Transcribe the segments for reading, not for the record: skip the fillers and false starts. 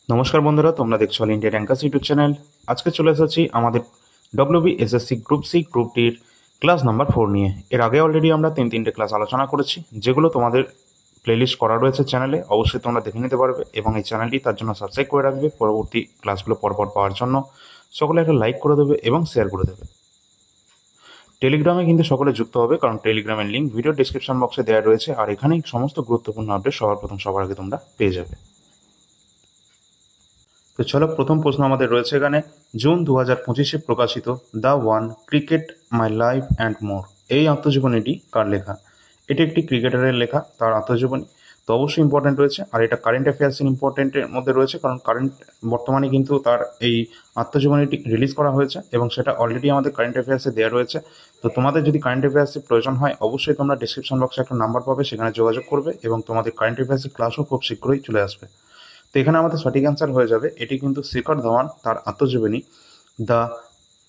নমস্কার বন্ধুরা, তোমরা দেখছো all India rankers YouTube channel. আজকে চলে এসেছি আমাদের WBSSC গ্রুপ সি গ্রুপ ডির ক্লাস নাম্বার 4 নিয়ে। এর আগে অলরেডি আমরা তিনটে ক্লাস আলোচনা করেছি, যেগুলো তোমাদের প্লেলিস্ট করা রয়েছে চ্যানেলে, অবশ্যই তোমরা দেখে নিতে পারবে এবং এই চ্যানেলটি তার জন্য সাবস্ক্রাইব করে রাখবে পরবর্তী ক্লাসগুলো পরপর পাওয়ার জন্য। সকলে একটা লাইক করে দেবে এবং শেয়ার করে দেবে। টেলিগ্রামে কিন্তু সকলে যুক্ত হবে, কারণ টেলিগ্রামের লিঙ্ক ভিডিও ডিসক্রিপশন বক্সে দেওয়া রয়েছে, আর এখানেই সমস্ত গুরুত্বপূর্ণ আপডেট সবার আগে তোমরা পেয়ে যাবে। তো চলো, প্রথম প্রশ্ন আমাদের রয়েছে এখানে, জুন 2025-এ প্রকাশিত the one cricket my life and more এই আত্মজীবনীটি কার লেখা? এটি একটি ক্রিকেটারের লেখা, তার আত্মজীবনী। তো অবশ্যই ইম্পর্টেন্ট রয়েছে, আর এটা কারেন্ট অ্যাফেয়ার্সের ইম্পর্টেন্টের মধ্যে রয়েছে, কারণ বর্তমানে কিন্তু তার এই আত্মজীবনীটি রিলিজ করা হয়েছে এবং সেটা অলরেডি আমাদের কারেন্ট অ্যাফেয়ার্সে দেওয়া রয়েছে। তো তোমাদের যদি কারেন্ট অ্যাফেয়ার্সের প্রয়োজন হয়, অবশ্যই তোমরা ডিসক্রিপশন বক্সে একটা নাম্বার পাবে, সেখানে যোগাযোগ করবে এবং তোমাদের কারেন্ট অ্যাফেয়ার্সের ক্লাসও খুব শীঘ্রই চলে আসবে। তো এখানে আমাদের সঠিক অ্যান্সার হয়ে যাবে, এটি কিন্তু শিখর ধাওয়ান, তার আত্মজীবনী the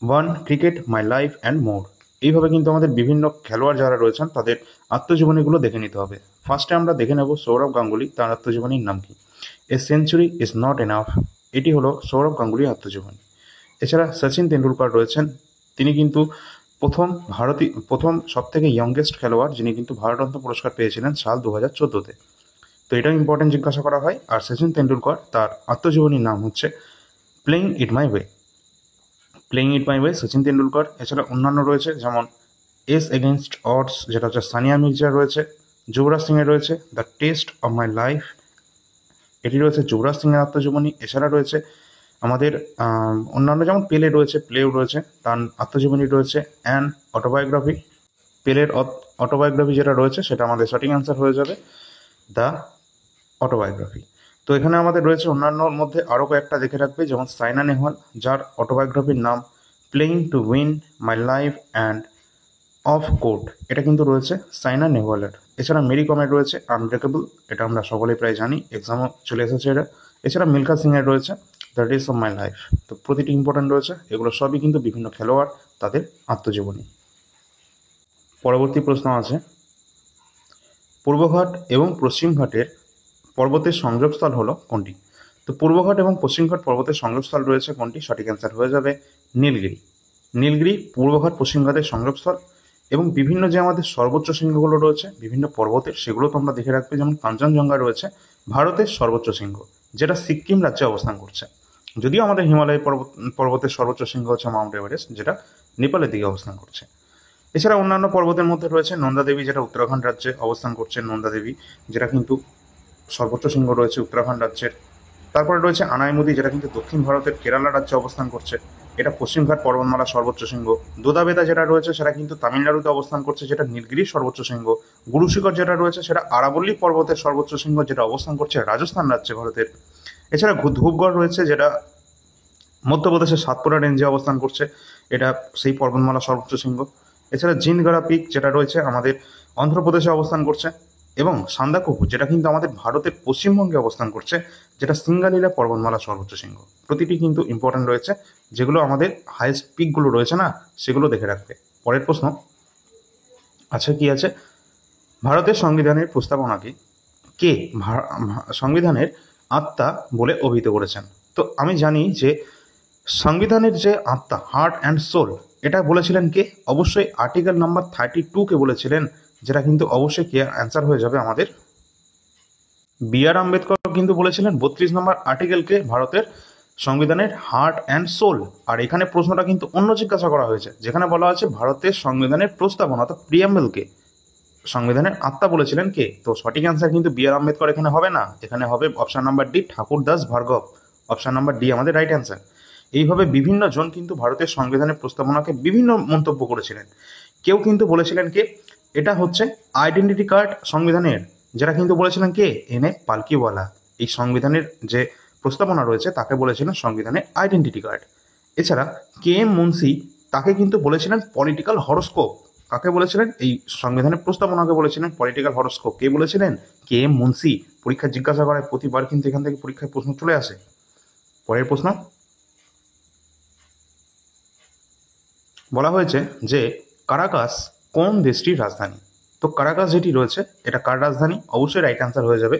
one cricket my life and more. এইভাবে কিন্তু আমাদের বিভিন্ন খেলোয়াড় যারা রয়েছেন তাদের আত্মজীবনীগুলো দেখে নিতে হবে। ফার্স্টে আমরা দেখে নেব সৌরভ গাঙ্গুলি, তার আত্মজীবনীর নাম কি? A century is not enough, এটি হলো সৌরভ গাঙ্গুলির আত্মজীবনী। এছাড়া সচিন তেন্ডুলকর রয়েছেন, তিনি কিন্তু প্রথম সব থেকে ইয়ংগেস্ট খেলোয়াড়, যিনি কিন্তু ভারতরত্ন পুরস্কার পেয়েছিলেন সাল 2014-তে। তো এটাও ইম্পর্টেন্ট জিজ্ঞাসা করা হয়। আর সচিন তেন্ডুলকর, তার আত্মজীবনীর নাম হচ্ছে playing it my way. Playing it my way, Sachin Tendulkar. এছাড়া অন্যান্য রয়েছে, যেমন এস এগেনস্ট অডস, যেটা হচ্ছে সানিয়া মির্জা রয়েছে। যুবরাজ সিংয়ের রয়েছে the test of my life, এটি রয়েছে যুবরাজ সিংয়ের আত্মজীবনী। এছাড়া রয়েছে আমাদের অন্যান্য, যেমন প্লেও রয়েছে, তার আত্মজীবনী রয়েছে অ্যান অটোবায়োগ্রাফি। পেলের অটোবায়োগ্রাফি যেটা রয়েছে, সেটা আমাদের সঠিক অ্যান্সার হয়ে যাবে দ্য অটোবায়োগ্রাফি। তো এখানে আমাদের রয়েছে অন্যান্যর মধ্যে আরও কয়েকটা দেখে রাখবে, যেমন সাইনা নেহওয়াল, যার অটোবায়োগ্রাফির নাম playing to win my life and of court, এটা কিন্তু রয়েছে সাইনা নেহওয়ালের। এছাড়া মেরি কমের রয়েছে আনব্রেকেবল, এটা আমরা সকলেই প্রায় জানি, এক্সামও চলে এসেছে এটা। এছাড়া মিল্খা সিংয়ের রয়েছে the race of my life. তো প্রতিটি ইম্পর্টেন্ট রয়েছে, এগুলো সবই কিন্তু বিভিন্ন খেলোয়াড় তাদের আত্মজীবনী। পরবর্তী প্রশ্ন আছে, পূর্বঘাট এবং পশ্চিমঘাটের পর্বতের সংযোগস্থল হলো কোনটি? তো পূর্বঘাট এবং পশ্চিমঘাট পর্বতের সংযোগস্থল রয়েছে কোনটি? সঠিক অ্যান্সার হয়ে যাবে নীলগিরি। নীলগিরি পূর্বঘাট পশ্চিমঘাটের সংযোগস্থল। এবং বিভিন্ন যে আমাদের সর্বোচ্চ শৃঙ্গগুলো রয়েছে বিভিন্ন পর্বতের, সেগুলো তোমরা দেখে রাখবে, যেমন কাঞ্চনজঙ্ঘা রয়েছে ভারতের সর্বোচ্চ শৃঙ্গ, যেটা সিক্কিম রাজ্যে অবস্থান করছে। যদিও আমাদের হিমালয় পর্বতের সর্বোচ্চ শৃঙ্গ হচ্ছে মাউন্ট এভারেস্ট, যেটা নেপালের দিকে অবস্থান করছে। এছাড়া অন্যান্য পর্বতের মধ্যে রয়েছে নন্দা দেবী, যেটা উত্তরাখণ্ড রাজ্যে অবস্থান করছে, নন্দা দেবী, যেটা কিন্তু সর্বোচ্চ শৃঙ্গ রয়েছে উত্তরাখণ্ড রাজ্যের। তারপরে রয়েছে আনাইমুদি, যেটা কিন্তু দক্ষিণ ভারতের কেরালা রাজ্যে অবস্থান করছে, এটা পশ্চিমঘাট পর্বতমালার সর্বোচ্চ শৃঙ্গ। দোদাবেদা যেটা রয়েছে সেটা কিন্তু তামিলনাড়ুতে অবস্থান করছে, যেটা নীলগিরির সর্বোচ্চ শৃঙ্গ। গুরুশিখর যেটা রয়েছে সেটা আরাবল্লী পর্বতের সর্বোচ্চ শৃঙ্গ, যেটা অবস্থান করছে রাজস্থান রাজ্যে ভারতের। এছাড়া ধূপগড় রয়েছে, যেটা মধ্যপ্রদেশের সাতপুরা রেঞ্জে অবস্থান করছে, এটা সেই পর্বতমালার সর্বোচ্চ শৃঙ্গ। এছাড়া জিনগড়া পিক, যেটা রয়েছে আমাদের অন্ধ্রপ্রদেশে অবস্থান করছে। এবং সান্দাকফু, যেটা কিন্তু আমাদের ভারতের পশ্চিমবঙ্গে অবস্থান করছে, যেটা সিঙ্গালীলা পর্বতমালার সর্বোচ্চ শৃঙ্গ। প্রতিটি কিন্তু ইম্পর্টেন্ট রয়েছে, যেগুলো আমাদের হাইয়েস্ট পিকগুলো রয়েছে না, সেগুলো দেখে রাখবে। পরের প্রশ্ন আচ্ছা, কি আছে, ভারতের সংবিধানের প্রস্তাবনাকে কে সংবিধানের আত্মা বলে অভিহিত করেছেন? তো আমি জানি যে সংবিধানের যে আত্মা, হার্ট অ্যান্ড সোল, এটা বলেছিলেন কে? অবশ্যই আর্টিকেল নাম্বার 32-কে বলেছিলেন, যেটা কিন্তু অবশ্যই কে অ্যান্সার হয়ে যাবে আমাদের B.R. আম্বেদকর কিন্তু বলেছিলেন 32 নম্বর আর্টিকেলকে ভারতের সংবিধানের হার্ট অ্যান্ড সোল। আর এখানে প্রশ্নটা কিন্তু অন্য জিজ্ঞাসা করা হয়েছে, যেখানে বলা আছে ভারতের সংবিধানের প্রস্তাবনা, অর্থাৎ প্রিয়াম্বলকে সংবিধানের আত্মা বলেছিলেন কে? তো সঠিক অ্যান্সার কিন্তু B.R. আম্বেদকর এখানে হবে না, এখানে হবে অপশন নাম্বার ডি, ঠাকুরদাস ভার্গব। অপশন নাম্বার ডি আমাদের রাইট অ্যান্সার। এইভাবে বিভিন্ন জন কিন্তু ভারতের সংবিধানের প্রস্তাবনাকে বিভিন্ন মন্তব্য করেছিলেন। কেউ কিন্তু বলেছিলেন কে, এটা হচ্ছে আইডেন্টিটি কার্ড সংবিধানের, যেটা কিন্তু বলেছিলেন কে? N.A. পালকিওয়ালা। এই সংবিধানের যে প্রস্তাবনা রয়েছে তাকে বলেছিলেন সংবিধানের আইডেন্টিটি কার্ড। এছাড়া K.M. মুন্সি, তাকে কিন্তু বলেছিলেন পলিটিক্যাল হরোস্কোপ। কাকে বলেছিলেন? এই সংবিধানের প্রস্তাবনাকে বলেছিলেন পলিটিক্যাল হরোস্কোপ। কে বলেছিলেন? K.M. মুন্সি। পরীক্ষা জিজ্ঞাসা করায় প্রতিবার কিন্তু এখান থেকে পরীক্ষায় প্রশ্ন চলে আসে। পরের প্রশ্ন বলা হয়েছে যে কারাকাস কোন দেশটির রাজধানী? তো কারাকাস যেটি রয়েছে, এটা কার রাজধানী? অবশ্যই রাইট অ্যান্সার হয়ে যাবে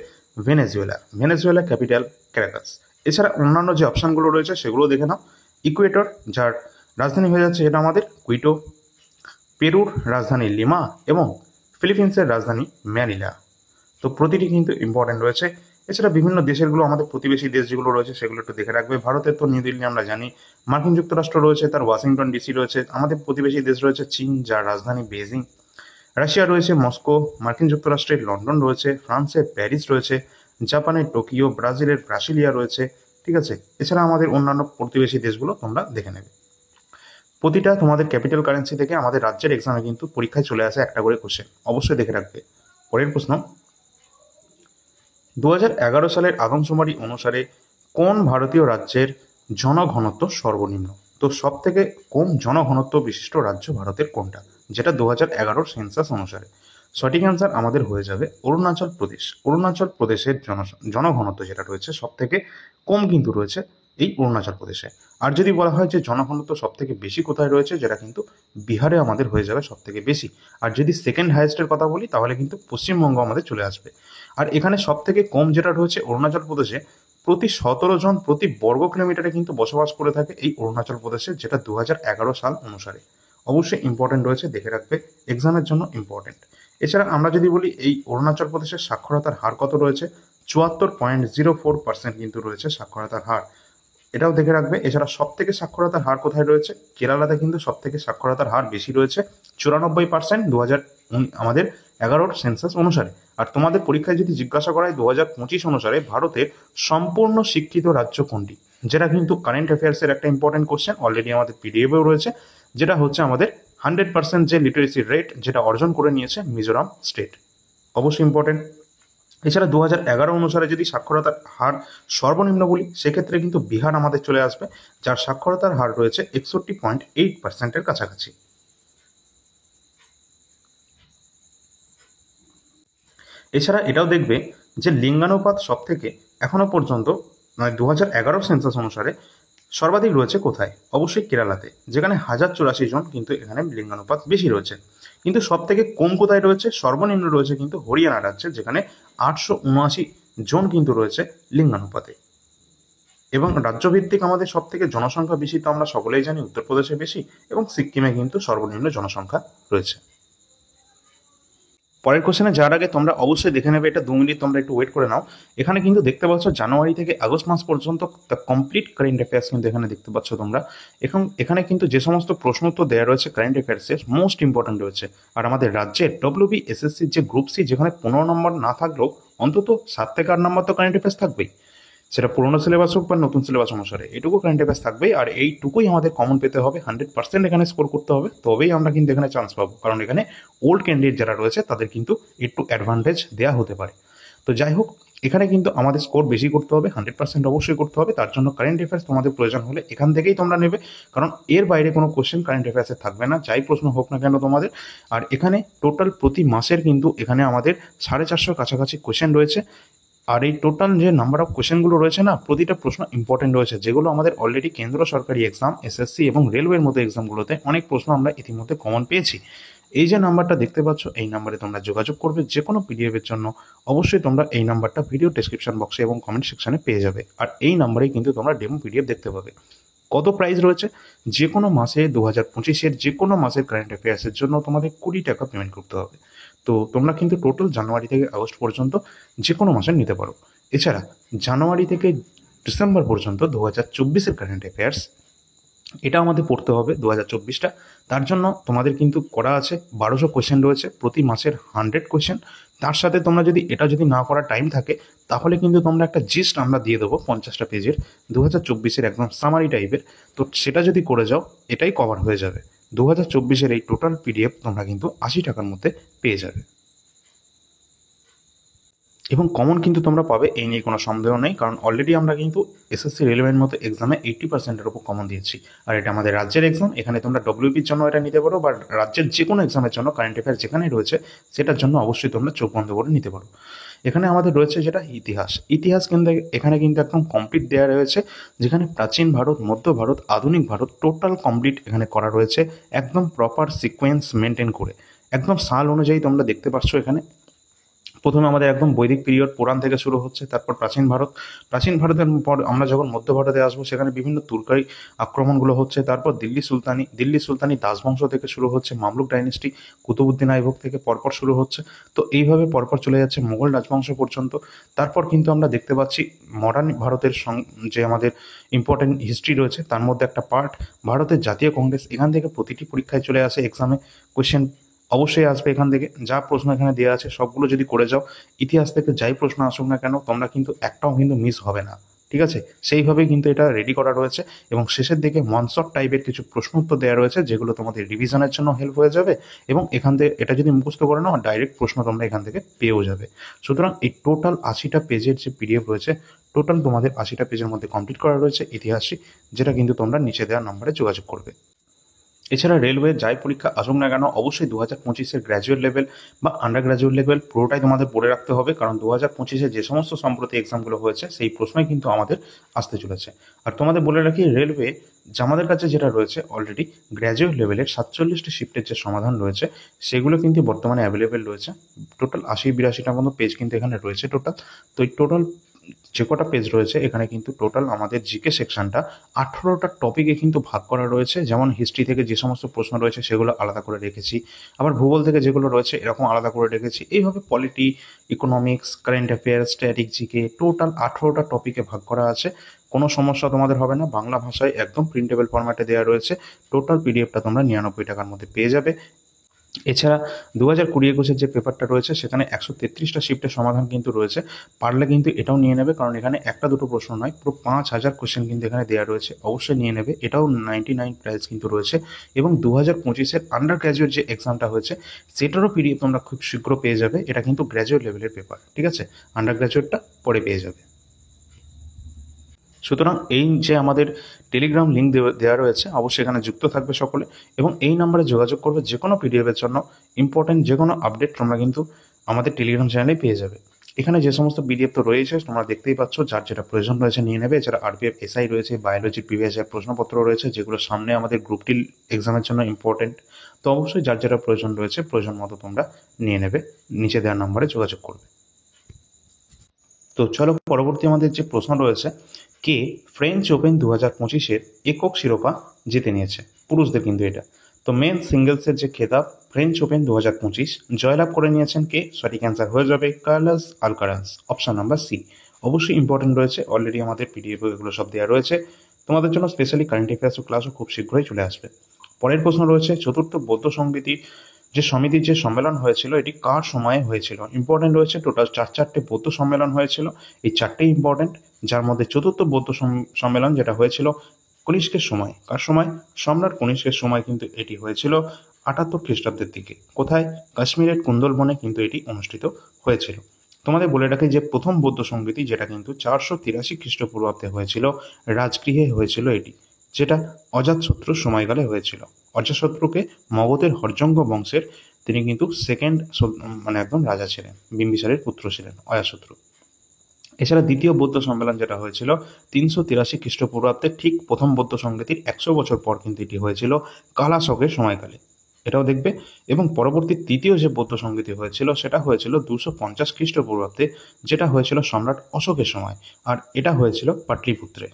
ভেনেজুয়েলা। Venezuela capital Caracas. এছাড়া অন্যান্য যে অপশানগুলো রয়েছে সেগুলো দেখে নাও। ইকুয়েটর, যার রাজধানী হয়ে যাচ্ছে এটা আমাদের কুইটো, পেরুর রাজধানী লিমা এবং ফিলিপিন্সের রাজধানী ম্যানিলা। তো প্রতিটি কিন্তু ইম্পর্টেন্ট রয়েছে। এছাড়া বিভিন্ন দেশেরগুলো, আমাদের প্রতিবেশী দেশ যেগুলো রয়েছে সেগুলো একটু দেখে রাখবে। ভারতের তো নিউ দিল্লি আমরা জানি, মার্কিন যুক্তরাষ্ট্র রয়েছে, তার ওয়াশিংটন ডিসি রয়েছে। আমাদের প্রতিবেশী দেশ রয়েছে চীন, যার রাজধানী বেজিং। রাশিয়া রয়েছে মস্কো, মার্কিন যুক্তরাষ্ট্রের লন্ডন রয়েছে, ফ্রান্সের প্যারিস রয়েছে, জাপানের টোকিও, ব্রাজিলের ব্রাসিলিয়া রয়েছে। ঠিক আছে, এছাড়া আমাদের অন্যান্য প্রতিবেশী দেশগুলো তোমরা দেখে নেবে। প্রতিটা তোমাদের ক্যাপিটাল কারেন্সি থেকে আমাদের রাজ্যের এক্সামে কিন্তু পরীক্ষায় চলে আসে একটা করে কোশ্চেন, অবশ্যই দেখে রাখবে। পরের প্রশ্ন, 2011 সালের আদমশুমারি অনুসারে কোন ভারতীয় রাজ্যের জনঘনত্ব সর্বনিম্ন? তো সব থেকে কম জনঘনত্ব বিশিষ্ট রাজ্য ভারতের কোনটা, যেটা 2011 সেন্সাস অনুসারে? সঠিক অ্যান্সার আমাদের হয়ে যাবে অরুণাচল প্রদেশ। অরুণাচল প্রদেশের জনঘনত্ব যেটা রয়েছে সব থেকে কম কিন্তু রয়েছে এই অরুণাচল প্রদেশে। আর যদি বলা হয় যে জনঘনত্ব সব থেকে বেশি কোথায় রয়েছে, যেটা কিন্তু বিহারে আমাদের হয়ে যাবে সব থেকে বেশি। আর যদি সেকেন্ড হাইয়েস্টের কথা বলি তাহলে কিন্তু পশ্চিমবঙ্গ আমাদের চলে আসবে। আর এখানে সব থেকে কম যেটা রয়েছে অরুণাচল প্রদেশে, প্রতি 17 জন প্রতি বর্গ কিলোমিটারে কিন্তু বসবাস করে থাকে এই অরুণাচল প্রদেশে, যেটা 2011 সাল অনুসারে। অবশ্যই ইম্পর্টেন্ট রয়েছে, দেখে রাখবে, এক্সামের জন্য ইম্পর্টেন্ট। এছাড়া আমরা যদি বলি এই অরুণাচল প্রদেশের সাক্ষরতার হার কত রয়েছে, 74.04% কিন্তু রয়েছে সাক্ষরতার হার, এটাও দেখে রাখবে। এছাড়া সব থেকে সাক্ষরতার হার কোথায় রয়েছে, কেরালাতে কিন্তু সব থেকে সাক্ষরতার হার বেশি রয়েছে, 94% আমাদের 11 সেন্সাস অনুসারে। আর তোমাদের পরীক্ষায় যদি জিজ্ঞাসা করায় 2025 অনুসারে ভারতের সম্পূর্ণ শিক্ষিত রাজ্য কোনটি, যেটা কিন্তু কারেন্ট অ্যাফেয়ার্সের একটা ইম্পর্টেন্ট কোশ্চেন, অলরেডি আমাদের পিডিএফেও রয়েছে, যেটা হচ্ছে আমাদের 100% যে লিটারেসি রেট যেটা অর্জন করে নিয়েছে মিজোরাম স্টেট। অবশ্যই ইম্পর্টেন্ট। এছাড়া 2011 অনুসারে যদি সাক্ষরতার হার সর্বনিম্ন বলি, সেক্ষেত্রে কিন্তু বিহার আমাদের চলে আসবে, যার সাক্ষরতার হার রয়েছে 61.8%-এর কাছাকাছি। এছাড়া এটাও দেখবে যে লিঙ্গানুপাত সব থেকে এখনো পর্যন্ত 2011 সেন্সাস অনুসারে সর্বাধিক রয়েছে কোথায়, অবশ্যই কেরালাতে, যেখানে 1084 জন কিন্তু এখানে লিঙ্গানুপাত বেশি রয়েছে। কিন্তু সব থেকে কম কোথায় রয়েছে, সর্বনিম্ন রয়েছে কিন্তু হরিয়ানা রাজ্যে, যেখানে 879 জন কিন্তু রয়েছে লিঙ্গানুপাতে। এবং রাজ্যভিত্তিক আমাদের সব থেকে জনসংখ্যা বেশি তো আমরা সকলেই জানি, উত্তরপ্রদেশে বেশি, এবং সিকিমে কিন্তু সর্বনিম্ন জনসংখ্যা রয়েছে। পরের কোশ্চেনে যাওয়ার আগে তোমরা অবশ্যই দেখে নেবে, এটা 2 মিনিট তোমরা একটু ওয়েট করে নাও। এখানে কিন্তু দেখতে পাচ্ছ জানুয়ারি থেকে আগস্ট মাস পর্যন্ত কমপ্লিট কারেন্ট অ্যাফেয়ার্স কিন্তু এখানে দেখতে পাচ্ছ তোমরা। এখানে কিন্তু যে সমস্ত প্রশ্ন উত্তর দেওয়া রয়েছে কারেন্ট অ্যাফেয়ার্সের মোস্ট ইম্পর্টেন্ট রয়েছে। আর আমাদের রাজ্যের WBSSC যে গ্রুপ সি, যেখানে 15 নম্বর না থাকলেও অন্তত 7 থেকে 8 নম্বর তো কারেন্ট অ্যাফেয়ার্স থাকবেই, সেটা পুরোনো সিলেবাস হোক বা নতুন সিলেবাস অনুসারে, এটুকু কারেন্ট অ্যাফেয়ার্স থাকবেই। আর এইটুকুই আমাদের কমন পেতে হবে, 100% এখানে স্কোর করতে হবে, তবেই আমরা কিন্তু এখানে চান্স পাবো। কারণ এখানে ওল্ড ক্যান্ডিডেট যারা রয়েছে তাদের কিন্তু একটু অ্যাডভান্টেজ দেওয়া হতে পারে। তো যাই হোক, এখানে কিন্তু আমাদের স্কোর বেশি করতে হবে, 100% অবশ্যই করতে হবে। তার জন্য কারেন্ট অ্যাফেয়ার্স তোমাদের প্রয়োজন হলে এখান থেকেই তোমরা নেবে, কারণ এর বাইরে কোনো কোশ্চেন কারেন্ট অ্যাফেয়ার্সে থাকবে না, যাই প্রশ্ন হোক না কেন তোমাদের। আর এখানে টোটাল প্রতি মাসের কিন্তু এখানে আমাদের 450 কাছাকাছি কোশ্চেন রয়েছে। আর এই টোটাল যে নাম্বার অফ কোশ্চেনগুলো রয়েছে না, প্রতিটা প্রশ্ন ইম্পর্টেন্ট রয়েছে, যেগুলো আমাদের অলরেডি কেন্দ্র সরকারি এক্সাম, SSC এবং রেলওয়ের মতো এক্সামগুলোতে অনেক প্রশ্ন আমরা ইতিমধ্যে কমন পেয়েছি। এই যে নাম্বারটা দেখতে পাচ্ছ, এই নাম্বারে তোমরা যোগাযোগ করবে যে কোনো পিডিএফের জন্য। অবশ্যই তোমরা এই নাম্বারটা ভিডিও ডেসক্রিপশন বক্সে এবং কমেন্ট সেকশনে পেয়ে যাবে। আর এই নাম্বারেই কিন্তু তোমরা ডেমো পিডিএফ দেখতে পাবে। কত প্রাইস রয়েছে, যে কোনো মাসে 2025-এর যে কোনো মাসের কারেন্ট অ্যাফেয়ার্সের জন্য তোমাদের 20 টাকা পেমেন্ট করতে হবে। তো তোমরা কিন্তু টোটাল জানুয়ারি থেকে আগস্ট পর্যন্ত যে কোনো মাসে নিতে পারো। এছাড়া জানুয়ারি থেকে ডিসেম্বর পর্যন্ত 2024-এর কারেন্ট অ্যাফেয়ার্স, এটা আমাদের পড়তে হবে 2024টা। তার জন্য তোমাদের কিন্তু করা আছে 1200 কোয়েশ্চেন রয়েছে, প্রতি মাসের 100 কোয়েশ্চেন। তার সাথে তোমরা যদি এটা না করার টাইম থাকে, তাহলে কিন্তু তোমরা একটা জিস্ট আমরা দিয়ে দেবো 50টা পেজের, 2024-এর একদম সামারি টাইপের। তো সেটা যদি করে যাও, এটাই কভার হয়ে যাবে। 2024-এর এই টোটাল পিডিএফ তোমরা কিন্তু 80 টাকার মধ্যে পেয়ে যাবে। এবং কমন কিন্তু তোমরা পাবে, এই নিয়ে কোনো সন্দেহ নেই, কারণ অলরেডি আমরা কিন্তু SSC রেলওয়ের মতো এক্সামে 80%-এর উপর কমন দিয়েছি। আর এটা আমাদের রাজ্যের এক্সাম, এখানে তোমরা WBর জন্য এটা নিতে পারো, বা রাজ্যের যে কোনো এক্সামের জন্য কারেন্ট অ্যাফেয়ার যেখানে রয়েছে সেটার জন্য অবশ্যই তোমরা চোখ বন্ধ করে নিতে পারো। এখানে আমাদের রয়েছে যেটা ইতিহাস কিন্তু এখানে কিন্তু একদম কমপ্লিট দেওয়া রয়েছে, যেখানে প্রাচীন ভারত, মধ্য ভারত, আধুনিক ভারত টোটাল কমপ্লিট এখানে করা রয়েছে, একদম প্রপার সিকোয়েন্স মেনটেন করে, একদম সাল অনুযায়ী তোমরা দেখতে পাচ্ছ এখানে প্রথমে আমাদের একদম বৈদিক পিরিয়ড পুরাণ থেকে শুরু হচ্ছে, তারপর প্রাচীন ভারত, প্রাচীন ভারতের পর আমরা যখন মধ্য ভারতে আসবো সেখানে বিভিন্ন তুর্কারি আক্রমণগুলো হচ্ছে, তারপর দিল্লি সুলতানি দাসবংশ থেকে শুরু হচ্ছে, মামলুক ডাইনেস্টি কুতুবুদ্দিন আইবক থেকে পরপর শুরু হচ্ছে। তো এইভাবে পরপর চলে যাচ্ছে মোগল রাজবংশ পর্যন্ত। তারপর কিন্তু আমরা দেখতে পাচ্ছি মডার্ন ভারতের যে আমাদের ইম্পর্টেন্ট হিস্ট্রি রয়েছে তার মধ্যে একটা পার্ট ভারতের জাতীয় কংগ্রেস। এখান থেকে প্রতিটি পরীক্ষায় চলে আসে, এক্সামে কোয়েশ্চেন অবশ্যই আসবে এখান থেকে। যা প্রশ্ন এখানে দেওয়া আছে সবগুলো যদি করে যাও, ইতিহাস থেকে যাই প্রশ্ন আসুক না কেন তোমরা কিন্তু একটাও কিন্তু মিস হবে না, ঠিক আছে? সেইভাবেই কিন্তু এটা রেডি করা রয়েছে এবং শেষের দিকে মনসট টাইপের কিছু প্রশ্ন উত্তর দেওয়া রয়েছে যেগুলো তোমাদের রিভিশনের জন্য হেল্প হয়ে যাবে এবং এখান থেকে এটা যদি মুখস্থ করে নাও ডাইরেক্ট প্রশ্ন তোমরা এখান থেকে পেয়েও যাবে। সুতরাং এই টোটাল 80টা পেজের যে পিডিএফ রয়েছে, টোটাল তোমাদের 80টা পেজের মধ্যে কমপ্লিট করা রয়েছে ইতিহাসই, যেটা কিন্তু তোমরা নিচে দেওয়া নম্বরে যোগাযোগ করবে। এছাড়া রেলওয়ে যাই পরীক্ষা আসুক না কেন অবশ্যই 2025-এর গ্র্যাজুয়েট লেভেল বা আন্ডার গ্র্যাজুয়েট লেভেল পুরোটাই তোমাদের পড়ে রাখতে হবে, কারণ 2025-এ যে সমস্ত সম্প্রতি এক্সামগুলো হয়েছে সেই প্রশ্নই কিন্তু আমাদের আসতে চলেছে। আর তোমাদের বলে রাখি রেলওয়ে আমাদের কাছে যেটা রয়েছে অলরেডি গ্র্যাজুয়েট লেভেলের 47টি শিফটের যে সমাধান রয়েছে সেগুলো কিন্তু বর্তমানে অ্যাভেলেবেল রয়েছে। টোটাল 80-82টার মতো পেজ কিন্তু এখানে রয়েছে টোটাল। তো এই টোটাল যে কটা পেজ রয়েছে এখানে কিন্তু টোটাল আমাদের জিকে সেকশনটা 18টা টপিকে কিন্তু ভাগ করা রয়েছে। যেমন হিস্ট্রি থেকে যে সমস্ত প্রশ্ন রয়েছে সেগুলো আলাদা করে রেখেছি, আবার ভূগোল থেকে যেগুলো রয়েছে এরকম আলাদা করে রেখেছি। এইভাবে polity, economics, current affairs, static GK total 18টা টপিকে ভাগ করা আছে। কোনো সমস্যা তোমাদের হবে না, বাংলা ভাষায় একদম প্রিন্টেবল ফরম্যাটে দেওয়া রয়েছে। টোটাল পিডিএফটা তোমরা 99 টাকার মধ্যে পেয়ে যাবে। এছাড়া 2020-21-এর যে পেপারটা রয়েছে সেখানে 133টা শিফটের সমাধান কিন্তু রয়েছে, পারলে কিন্তু এটাও নিয়ে নেবে, কারণ এখানে একটা দুটো প্রশ্ন নয়, পুরো 5000 কোশ্চেন কিন্তু এখানে দেওয়া রয়েছে, অবশ্যই নিয়ে নেবে। এটাও 99 প্রাইস কিন্তু রয়েছে। এবং 2025-এর আন্ডার গ্র্যাজুয়েট যে এক্সামটা হয়েছে সেটারও পিডিএফ তোমরা খুব শীঘ্র পেয়ে যাবে। এটা কিন্তু গ্র্যাজুয়েট লেভেলের পেপার, ঠিক আছে? আন্ডার গ্র্যাজুয়েটটা পরে পেয়ে যাবে। সুতরাং এই যে আমাদের টেলিগ্রাম লিঙ্ক দেওয়া রয়েছে অবশ্যই এখানে যুক্ত থাকবে সকলে এবং এই নাম্বারে যোগাযোগ করবে যে কোনো পিডিএফের জন্য। ইম্পর্টেন্ট যে কোনো আপডেট তোমরা কিন্তু আমাদের টেলিগ্রাম চ্যানেলে পেয়ে যাবে। এখানে যে সমস্ত পিডিএফ তো রয়েছে তোমরা দেখতেই পাচ্ছ, যার যেটা প্রয়োজন রয়েছে নিয়ে নেবে। এছাড়া আরপিএফ এসআই রয়েছে, বায়োলজির প্রিভিয়াস ইয়ার প্রশ্নপত্র রয়েছে যেগুলো সামনে আমাদের গ্রুপ ডি এক্সামের জন্য ইম্পর্টেন্ট। তো অবশ্যই যার যেটা প্রয়োজন রয়েছে প্রয়োজন মতো তোমরা নিয়ে নেবে, নিচে দেওয়ার নাম্বারে যোগাযোগ করবে। তো চলো পরবর্তী আমাদের যে প্রশ্ন রয়েছে, কে ফ্রেঞ্চ ওপেন 2025-এর একক শিরোপা জিতে নিয়েছে? পুরুষদের কিন্তু এটা। তো মেন সিঙ্গেলসের যে খেতাব ফ্রেঞ্চ ওপেন 2025 জয়লাভ করে নিয়েছেন কে? সঠিক অ্যান্সার হয়ে যাবে Carlos Alcaraz, option number C. অবশ্যই ইম্পর্টেন্ট রয়েছে, অলরেডি আমাদের পিডিএফ এগুলো সব দেওয়া রয়েছে। তোমাদের জন্য স্পেশালি কারেন্ট অ্যাফেয়ার্স ক্লাসও খুব শীঘ্রই চলে আসবে। পরের প্রশ্ন রয়েছে, চতুর্থ বৌদ্ধ সমিতির যে সম্মেলন হয়েছিল এটি কার সময়ে হয়েছিল? ইম্পর্টেন্ট রয়েছে, টোটাল চারটে বৌদ্ধ সম্মেলন হয়েছিল, এই চারটেই ইম্পর্টেন্ট। যার মধ্যে চতুর্থ বৌদ্ধ সম্মেলন যেটা হয়েছিল কনিষ্কের সময়। কার সময়? সম্রাট কনিষ্কের সময় কিন্তু এটি হয়েছিল 78 খ্রিস্টাব্দের দিকে। কোথায়? কাশ্মীরের কুন্দলবনে কিন্তু এটি অনুষ্ঠিত হয়েছিল। তোমাদের বলে রাখি যে প্রথম বৌদ্ধ সংগীতি যেটা কিন্তু 483 খ্রিস্টপূর্বাব্দে হয়েছিল, রাজগৃহে হয়েছিল এটি, যেটা অজাতশত্রুর সময়কালে হয়েছিল। অজাতশত্রুকে মগধের হর্যঙ্গ বংশের তিনি কিন্তু সেকেন্ড একদম রাজা ছিলেন, বিম্বিসারের পুত্র ছিলেন অজাতশত্রু। এছাড়া দ্বিতীয় বৌদ্ধ সম্মেলন যেটা হয়েছিল 383 খ্রিস্টপূর্বাব্দে, ঠিক প্রথম বৌদ্ধ সংগীতির 100 বছর পর কিন্তু এটি হয়েছিল কালাশকের সময়কালে, এটাও দেখবে। এবং পরবর্তী তৃতীয় যে বৌদ্ধ সংগীতি হয়েছিল সেটা হয়েছিল 250 খ্রিস্টপূর্বাব্দে, যেটা হয়েছিল সম্রাট অশোকের সময়, আর এটা হয়েছিল পাটলিপুত্রে।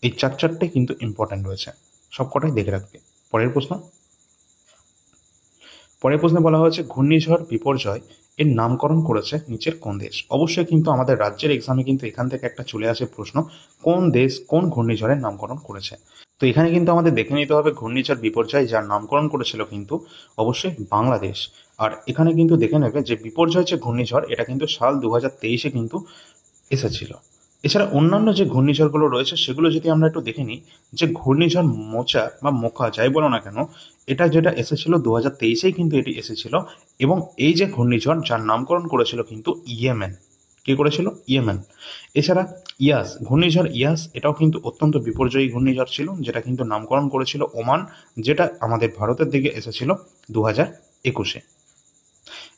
এই চারটে কিন্তু ইম্পর্টেন্ট রয়েছে, সবকটাই দেখে রাখবে। পরের প্রশ্নে বলা হয়েছে ঘূর্ণিঝড় বিপর্যয় এর নামকরণ করেছে নিচের কোন দেশ? অবশ্যই কিন্তু আমাদের রাজ্যের এক্সামে কিন্তু এখান থেকে একটা চলে আসে প্রশ্ন, কোন দেশ কোন ঘূর্ণিঝড়ের নামকরণ করেছে? তো এখানে কিন্তু আমাদের দেখে নিতে হবে ঘূর্ণিঝড় বিপর্যয় যার নামকরণ করেছিল কিন্তু অবশ্যই বাংলাদেশ। আর এখানে কিন্তু দেখে নেবে যে বিপর্যয় যে ঘূর্ণিঝড় এটা কিন্তু সাল 2023-এ কিন্তু এসেছিল। এছাড়া অন্যান্য যে ঘূর্ণিঝড়গুলো রয়েছে সেগুলো যদি আমরা একটু দেখে নিই, যে ঘূর্ণিঝড় মোচা বা মোখা যাই বলো না কেন, এটা যেটা এসেছিল 2023-এই কিন্তু এটি এসেছিল। এবং এই যে ঘূর্ণিঝড় যার নামকরণ করেছিল কিন্তু ইয়েমেন। কে করেছিল? ইয়েমেন। এছাড়া ঘূর্ণিঝড় ইয়াস এটাও কিন্তু অত্যন্ত বিপর্যয়ী ঘূর্ণিঝড় ছিল, যেটা কিন্তু নামকরণ করেছিল ওমান, যেটা আমাদের ভারতের দিকে এসেছিল 2021-এ।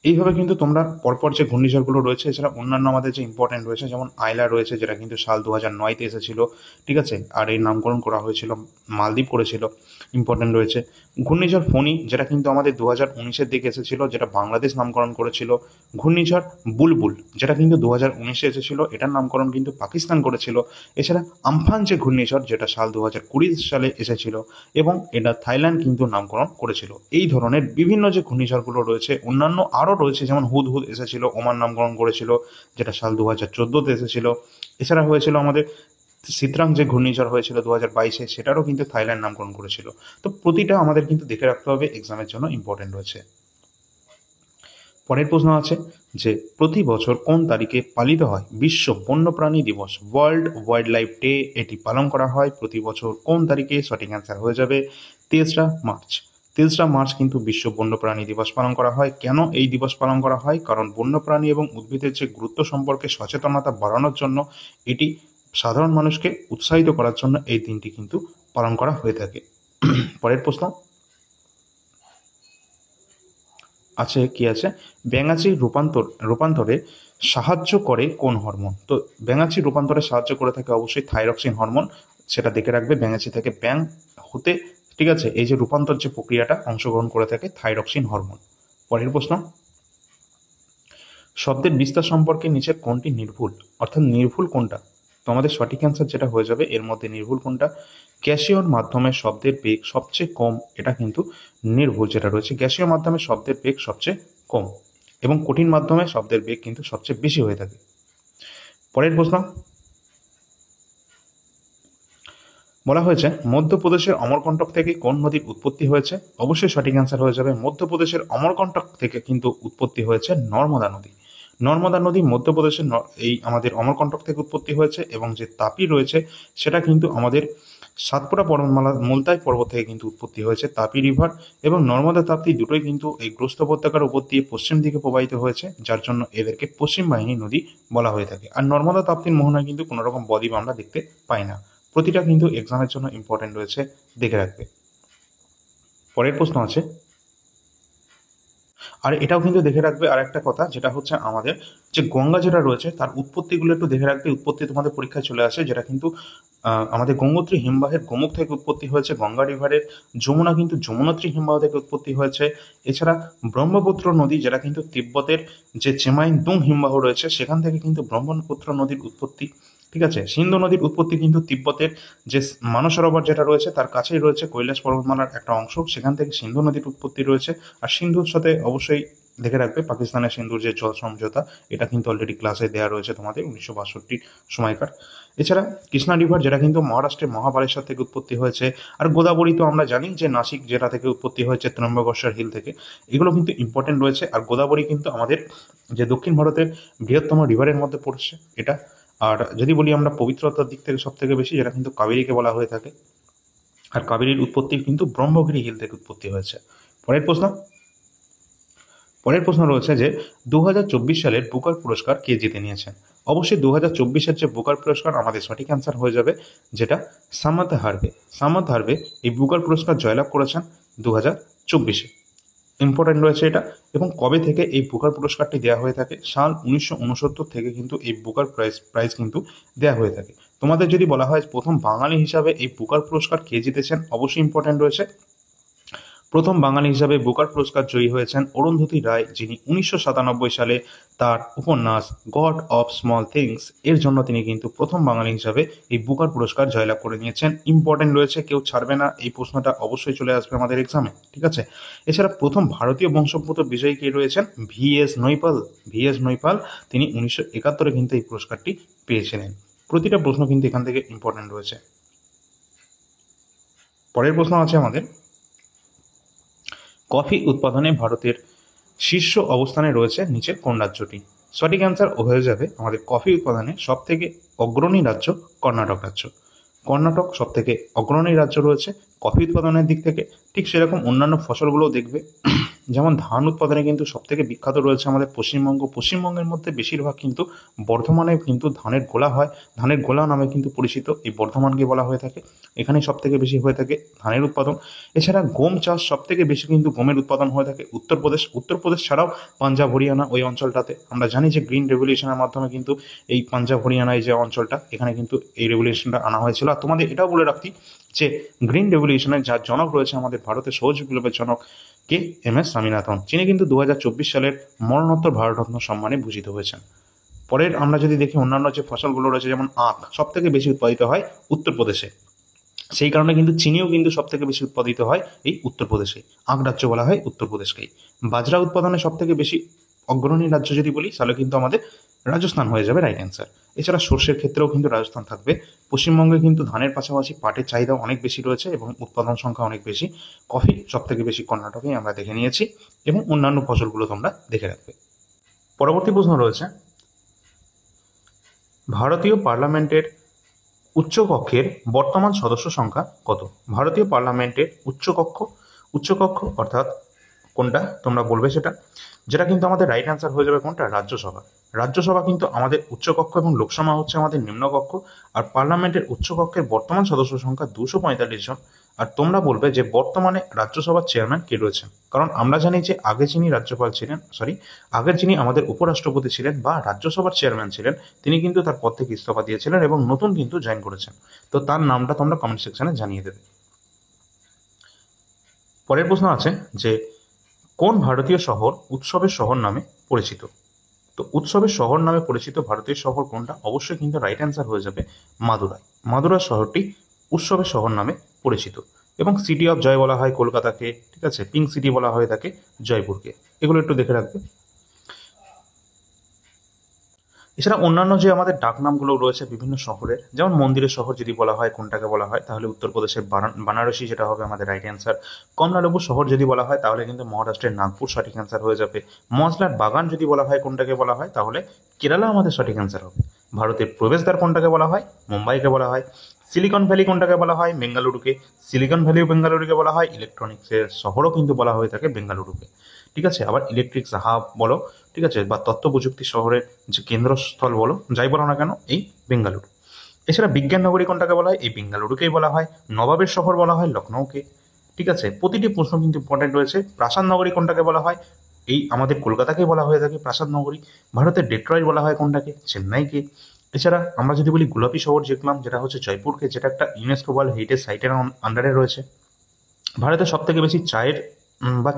এইভাবে কিন্তু তোমরা পরপর যে ঘূর্ণিঝড়গুলো রয়েছে, এছাড়া অন্যান্য আমাদের যে ইম্পর্টেন্ট রয়েছে, যেমন আইলা রয়েছে, যেটা কিন্তু সাল 2009-তে এসেছিল, ঠিক আছে, আর এর নামকরণ করা হয়েছিল মালদ্বীপ করেছিল, ইম্পর্টেন্ট রয়েছে। ঘূর্ণিঝড় ফণী, যেটা কিন্তু আমাদের 2019-এর দিকে এসেছিল, যেটা বাংলাদেশ নামকরণ করেছিল। ঘূর্ণিঝড় বুলবুল, যেটা কিন্তু 2019-এ এসেছিল, এটার নামকরণ কিন্তু পাকিস্তান করেছিল। এছাড়া আমফান যে ঘূর্ণিঝড়, যেটা সাল 2020 সালে এসেছিল, এবং এটা থাইল্যান্ড কিন্তু নামকরণ করেছিল। এই ধরনের বিভিন্ন যে ঘূর্ণিঝড়গুলো রয়েছে, অন্যান্য আরও রয়েছে, যেমন হুদহুদ এসেছিল, ওমান নামকরণ করেছিল, যেটা সাল 2014-তে এসেছিল। এছাড়া হয়েছিল আমাদের সিতরাং যে ঘূর্ণিঝড় হয়েছিল 2022-এ, সেটারও কিন্তু থাইল্যান্ড নামকরণ করেছিল। তো প্রতিটা আমাদের কিন্তু দেখে রাখতে হবে, এক্সামের জন্য ইম্পর্টেন্ট রয়েছে। পরের প্রশ্ন আছে যে প্রতি বছর কোন তারিখে পালিত হয় বিশ্ব বন্যপ্রাণী দিবস? ওয়ার্ল্ড ওয়াইল্ড লাইফ ডে এটি পালন করা হয় প্রতি বছর কোন তারিখে? সঠিক অ্যান্সার হয়ে যাবে 23 মার্চ। 23 মার্চ কিন্তু বিশ্ব বন্যপ্রাণী দিবস পালন করা হয়। কেন এই দিবস পালন করা হয়? কারণ বন্যপ্রাণী এবং উদ্ভিদের যে গুরুত্ব সম্পর্কে সচেতনতা বাড়ানোর জন্য, এটি সাধারণ মানুষকে উৎসাহিত করার জন্য এই দিনটি কিন্তু পালন করা হয়ে থাকে। পরের প্রশ্ন আছে, কি আছে, ব্যাঙাচি রূপান্তরে সাহায্য করে কোন হরমোন? তো ব্যাঙাচি রূপান্তরে সাহায্য করে থাকে অবশ্যই থাইরক্সিন হরমোন, সেটা দেখে রাখবে। ব্যাঙাচি থেকে ব্যাঙ হতে, ঠিক আছে, এই যে রূপান্তর যে প্রক্রিয়াটা অংশগ্রহণ করে থাকে থাইরক্সিন হরমোন। পরের প্রশ্ন, শব্দের বিস্তার সম্পর্কে নিচের কোনটি নির্ভুল? অর্থাৎ নির্ভুল কোনটা? তো আমাদের সঠিক অ্যান্সার যেটা হয়ে যাবে এর মধ্যে নির্ভুল কোনটা? গ্যাসীয় মাধ্যমে শব্দের বেগ সবচেয়ে কম, এটা কিন্তু নির্ভুল যেটা রয়েছে। গ্যাসীয় মাধ্যমে শব্দের বেগ সবচেয়ে কম এবং কঠিন মাধ্যমে শব্দের বেগ কিন্তু সবচেয়ে বেশি হয়ে থাকে। পরের প্রশ্ন বলা হয়েছে মধ্যপ্রদেশের অমরকন্টক থেকে কোন নদীর উৎপত্তি হয়েছে? অবশ্যই সঠিক অ্যান্সার হয়ে যাবে মধ্যপ্রদেশের অমরকন্টক থেকে কিন্তু উৎপত্তি হয়েছে নর্মদা নদী। নর্মদা নদী মধ্যপ্রদেশের এই আমাদের অমরকন্টক থেকে উৎপত্তি হয়েছে, এবং যে তাপি রয়েছে সেটা কিন্তু আমাদের সাতপুরা পর্বতমালা মুলতাই পর্বত থেকে কিন্তু উৎপত্তি হয়েছে তাপি রিভার, এবং নর্মদা তাপ্তি দুটোই কিন্তু এই গ্রস্ত উপত্যকার উপর দিয়ে পশ্চিম দিকে প্রবাহিত হয়েছে, যার জন্য এদেরকে পশ্চিম বাহিনী নদী বলা হয়ে থাকে। আর নর্মদা তাপ্তির মোহনায় কিন্তু কোনো রকম বদ্বীপ আমরা দেখতে পাই না। প্রতিটা কিন্তু এক্সামের জন্য ইম্পর্টেন্ট রয়েছে, দেখে রাখবে। পরের প্রশ্ন আছে, আর এটাও কিন্তু দেখে রাখবে আর একটা কথা, যেটা হচ্ছে আমাদের যে গঙ্গা যেটা রয়েছে তার উৎপত্তিগুলো একটু দেখে রাখবে। উৎপত্তি তোমাদের পরীক্ষায় চলে আসে, যেটা কিন্তু আমাদের গঙ্গোত্রী হিমবাহের গোমুখ থেকে উৎপত্তি হয়েছে গঙ্গা রিভারের। যমুনা কিন্তু যমুনোত্রী হিমবাহ থেকে উৎপত্তি হয়েছে। এছাড়া ব্রহ্মপুত্র নদী, যেটা কিন্তু তিব্বতের যে চেমাইনদুং হিমবাহ রয়েছে সেখান থেকে কিন্তু ব্রহ্মপুত্র নদীর উৎপত্তি, ঠিক আছে। সিন্ধু নদীর উৎপত্তি কিন্তু তিব্বতের যে মানসরোবর যেটা রয়েছে তার কাছেই রয়েছে, কৈলাস পর্বতমালার একটা অংশ, সেখান থেকে সিন্ধু নদীর উৎপত্তি রয়েছে। আর সিন্ধুর সাথে অবশ্যই দেখে রাখবে পাকিস্তানের সিন্ধুর যে জল সমঝোতা, এটা কিন্তু অলরেডি ক্লাসে দেওয়া রয়েছে তোমাদের 1962 সময়কার। এছাড়া কৃষ্ণা রিভার, যেটা কিন্তু মহারাষ্ট্রের মহাবালেশ্বর থেকে উৎপত্তি হয়েছে। আর গোদাবরী তো আমরা জানি যে নাসিক জেলা থেকে উৎপত্তি হয়েছে, ত্রম্বকেশ্বর হিল থেকে। এগুলো কিন্তু ইম্পর্টেন্ট রয়েছে। আর গোদাবরী কিন্তু আমাদের যে দক্ষিণ ভারতের বৃহত্তম রিভারের মধ্যে পড়ছে এটা। আর যদি বলি আমরা পবিত্রতার দিক থেকে সব থেকে বেশি, যেটা কিন্তু কাবেরীকে বলা হয়ে থাকে। আর কাবেরীর উৎপত্তি কিন্তু ব্রহ্মগিরি হিল থেকে উৎপত্তি হয়েছে। পরের প্রশ্ন রয়েছে যে 2024 সালের বুকার পুরস্কার কে জিতে নিয়েছেন? অবশ্যই 2024-এর যে বুকার পুরস্কার আমাদের সঠিক অ্যান্সার হয়ে যাবে যেটা সামান্থা হারভে। সামান্থা হারভে এই বুকার পুরস্কার জয়লাভ করেছেন 2024-এ। ইম্পর্টেন্ট রয়েছে এটা। এবং কবে থেকে এই বুকার পুরস্কারটি দেওয়া হয়ে থাকে? সাল 1969 থেকে কিন্তু এই বুকার প্রাইজ কিন্তু দেওয়া হয়ে থাকে। তোমাদের যদি বলা হয় প্রথম বাঙালি হিসাবে এই বুকার পুরস্কার কে জিতেছেন, অবশ্যই ইম্পর্টেন্ট রয়েছে। প্রথম বাঙালি হিসাবে বুকার পুরস্কার জয়ী হয়েছেন অরুন্ধতী রায়, যিনি 1997 সালে তার উপন্যাস গড অফ স্মল থিংস এর জন্য তিনি কিন্তু প্রথম বাঙালি হিসাবে এই বুকার পুরস্কার জয়লাভ করে নিয়েছেন। ইম্পর্টেন্ট রয়েছে, কেউ ছাড়বে না, এই প্রশ্নটা অবশ্যই চলে আসবে আমাদের এক্সামে, ঠিক আছে। এছাড়া প্রথম ভারতীয় বংশোদ্ভূত বিজয়ী কে রয়েছেন? ভিএস নৈপাল। ভিএস নৈপাল তিনি 1971 কিন্তু এই পুরস্কারটি পেয়েছিলেন। প্রতিটা প্রশ্ন কিন্তু এখান থেকে ইম্পর্টেন্ট রয়েছে। পরের প্রশ্ন আছে আমাদের, কফি উৎপাদনে ভারতের শীর্ষ অবস্থানে রয়েছে নিচের কোন রাজ্যটি? সঠিক অ্যান্সার হয়ে যাবে আমাদের কফি উৎপাদনে সব থেকে অগ্রণী রাজ্য কর্ণাটক রাজ্য। কর্ণাটক সব থেকে অগ্রণী রাজ্য রয়েছে কফি উৎপাদনের দিক থেকে। ঠিক সেরকম অন্যান্য ফসলগুলোও দেখবে, যেমন ধান উৎপাদনে কিন্তু সবথেকে বিখ্যাত রয়েছে আমাদের পশ্চিমবঙ্গ। পশ্চিমবঙ্গের মধ্যে বেশিরভাগ কিন্তু বর্ধমানে কিন্তু ধানের গোলা হয়, ধানের গোলা নামে কিন্তু পরিচিত এই বর্ধমানকে বলা হয়ে থাকে। এখানে সবথেকে বেশি হয়ে থাকে ধানের উৎপাদন। এছাড়া গম চাষ সবথেকে বেশি কিন্তু গমের উৎপাদন হয়ে থাকে উত্তরপ্রদেশ ছাড়াও পাঞ্জাব হরিয়ানা ওই অঞ্চলটাতে। আমরা জানি যে গ্রিন রেভলিউশনের মাধ্যমে কিন্তু এই পাঞ্জাব হরিয়ানায় যে অঞ্চলটা, এখানে কিন্তু এই রেভলিউশনটা আনা হয়েছিল। আর তোমাদের এটাও বলে রাখি যে গ্রিন রেভলিউশনের যার জনক রয়েছে আমাদের ভারতের সহজ বিপ্লবের জনক কে এম.এস. স্বামীনাথন, যিনি কিন্তু 2024 সালের মরণোত্তর ভারতরত্ন সম্মানে ভূষিত হয়েছেন। পরের আমরা যদি দেখি অন্যান্য যে ফসলগুলো রয়েছে, যেমন আখ সব থেকে বেশি উৎপাদিত হয় উত্তরপ্রদেশে। সেই কারণে কিন্তু চিনিও কিন্তু সব থেকে বেশি উৎপাদিত হয় এই উত্তরপ্রদেশে। আখ রাজ্য বলা হয় উত্তরপ্রদেশকেই। বাজরা উৎপাদনে সব থেকে বেশি অগ্রণী রাজ্য যদি বলি তাহলে কিন্তু আমাদের রাজস্থান হয়ে যাবে রাইট অ্যান্সার। এছাড়া সর্ষের ক্ষেত্রেও কিন্তু রাজস্থান থাকবে। পশ্চিমবঙ্গে কিন্তু ধানের পাশাপাশি পাটের চাহিদা অনেক বেশি রয়েছে এবং উৎপাদন সংখ্যা অনেক বেশি। কফি সব থেকে বেশি কর্ণাটকেই আমরা দেখে নিয়েছি এবং অন্যান্য ফসলগুলো তোমরা দেখে রাখবে। পরবর্তী প্রশ্ন রয়েছে, ভারতীয় পার্লামেন্টের উচ্চকক্ষের বর্তমান সদস্য সংখ্যা কত? ভারতীয় পার্লামেন্টের উচ্চকক্ষ অর্থাৎ কোনটা তোমরা বলবে সেটা, যেটা কিন্তু আমাদের রাইট অ্যান্সার হয়ে যাবে কোনটা? রাজ্যসভা। রাজ্যসভা কিন্তু আমাদের উচ্চকক্ষ এবং লোকসভা হচ্ছে আমাদের নিম্নকক্ষ। আর পার্লামেন্টের উচ্চকক্ষের বর্তমান সদস্য সংখ্যা 245 জন। আর তোমরা বলবে যে বর্তমানে রাজ্যসভার চেয়ারম্যান কে রয়েছেন, কারণ আমরা জানি যে আগে যিনি আগের যিনি আমাদের উপরাষ্ট্রপতি ছিলেন বা রাজ্যসভার চেয়ারম্যান ছিলেন, তিনি কিন্তু তার পদ থেকে ইস্তফা দিয়েছিলেন এবং নতুন কিন্তু জয়েন করেছেন। তো তার নামটা তোমরা কমেন্ট সেকশনে জানিয়ে দেবে। পরের প্রশ্ন আছে যে কোন ভারতীয় শহর উৎসবের শহর নামে পরিচিত? তো উৎসবের শহর নামে পরিচিত ভারতীয় শহর কোনটা? অবশ্যই কিন্তু রাইট অ্যান্সার হয়ে যাবে মাদুরাই। মাদুরাই শহরটি উৎসবের শহর নামে পরিচিত। এবং সিটি অফ জয় বলা হয় কলকাতাকে, ঠিক আছে, পিঙ্ক সিটি বলা হয়ে থাকে জয়পুরকে। এগুলো একটু দেখে রাখবে। এছাড়া অন্যান্য যে আমাদের ডাকনামগুলো রয়েছে বিভিন্ন শহরের, যেমন মন্দিরের শহর যদি বলা হয় কোনটাকে বলা হয়, তাহলে উত্তরপ্রদেশের বানারসি যেটা হবে আমাদের রাইট অ্যান্সার। কমলালেবু শহর যদি বলা হয় তাহলে কিন্তু মহারাষ্ট্রের নাগপুর সঠিক অ্যান্সার হয়ে যাবে। মশলার বাগান যদি বলা হয় কোনটাকে বলা হয়, তাহলে কেরালা আমাদের সঠিক অ্যান্সার হবে। ভারতের প্রবেশদ্বার কোনটাকে বলা হয়? মুম্বাইকে বলা হয়। সিলিকন ভ্যালি কোনটাকে বলা হয়? বেঙ্গালুরুকে। সিলিকন ভ্যালিও বেঙ্গালুরুকে বলা হয়। ইলেকট্রনিক্সের শহরও কিন্তু বলা হয়ে থাকে বেঙ্গালুরুকে, ঠিক আছে। আবার ইলেকট্রিক্স হাব বলো, ঠিক আছে, বা তথ্য প্রযুক্তি শহরের যে কেন্দ্রস্থল বলো, যাই বলো না কেন, এই বেঙ্গালুরু। এছাড়া বিজ্ঞান নগরী কোনটাকে বলা হয়? এই বেঙ্গালুরুকেই বলা হয়। নবাবের শহর বলা হয় লখনৌকে, ঠিক আছে। প্রতিটি প্রশ্ন কিন্তু ইম্পর্টেন্ট রয়েছে। প্রাসাদ নগরী কোনটাকে বলা হয়? এই আমাদের কলকাতাকেই বলা হয়ে থাকে প্রাসাদ নগরী। ভারতের ডেট্রয়েট বলা হয় কোনটাকে? চেন্নাইকে। এছাড়া আমরা যদি বলি গোলাপি শহর দেখলাম, যেটা হচ্ছে জয়পুরকে, যেটা একটা ইউনেস্কো ওয়ার্ল্ড হেরিটেজ সাইটের আন্ডারে রয়েছে। ভারতের সব থেকে বেশি